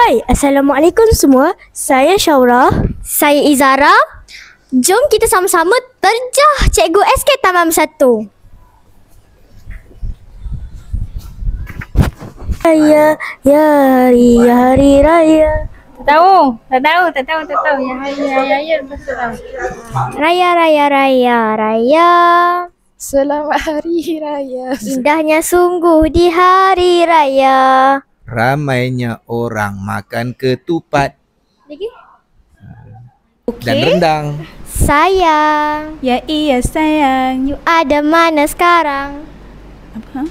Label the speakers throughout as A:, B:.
A: Hai, Assalamualaikum semua. Saya Syaura.
B: Saya Izara. Jom kita sama-sama terjah Cikgu SK Tamam 1.
A: Ya hari raya.
C: Tak tahu. Yang hari raya lepas tu tahu.
B: Raya, raya, raya, raya.
C: Selamat hari raya.
B: Indahnya sungguh di hari raya.
D: Ramainya orang makan ketupat
B: Lagi?
D: dan rendang.
B: Sayang,
C: Ya iya sayang.
B: you ada mana sekarang?
C: Apa?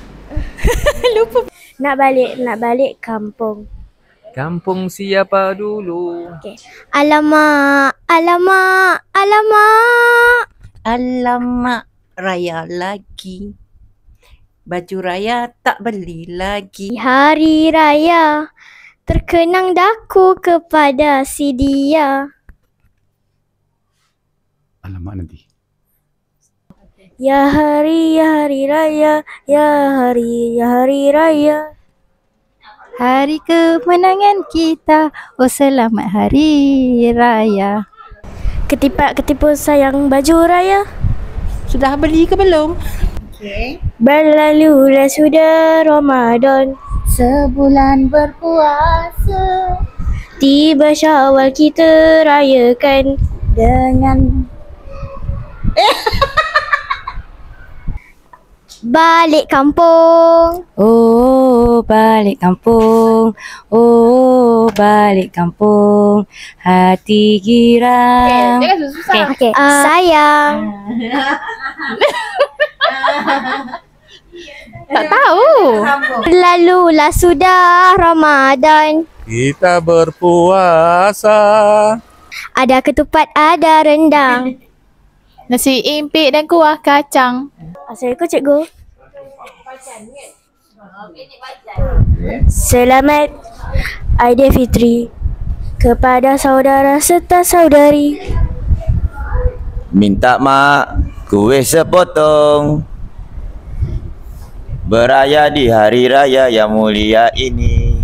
A: Nak balik kampung.
D: Kampung siapa dulu?
B: Okay. Alamak, alamak, alamak.
E: Alamak, raya lagi. Baju raya tak beli lagi.
B: Di hari raya, terkenang daku kepada si dia.
F: Alamak nanti.
A: Ya hari raya. Ya hari raya.
C: Hari kemenangan kita. Oh selamat hari raya.
A: Ketipak ketipu sayang baju raya.
C: Sudah beli ke belum?
A: Berlalulah sudah Ramadan.
C: Sebulan berpuasa
A: Tiba Syawal kita rayakan
C: dengan
B: Balik kampung.
C: Oh balik kampung. Oh balik kampung. Hati girang.
B: Okay. Sayang.
C: Tak tahu.
B: Lalulah sudah Ramadan.
D: Kita berpuasa.
B: Ada ketupat, ada rendang.
C: Nasi impik dan kuah kacang.
A: Assalamualaikum cikgu. Selamat Aidilfitri kepada saudara serta saudari.
G: Minta mak kuih sepotong, beraya di hari raya yang mulia ini.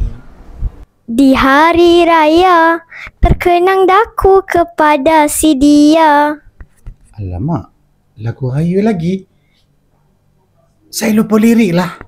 B: Di hari raya, terkenang daku kepada si dia.
F: Alamak, lagu raya lagi. Saya lupa lirik lah.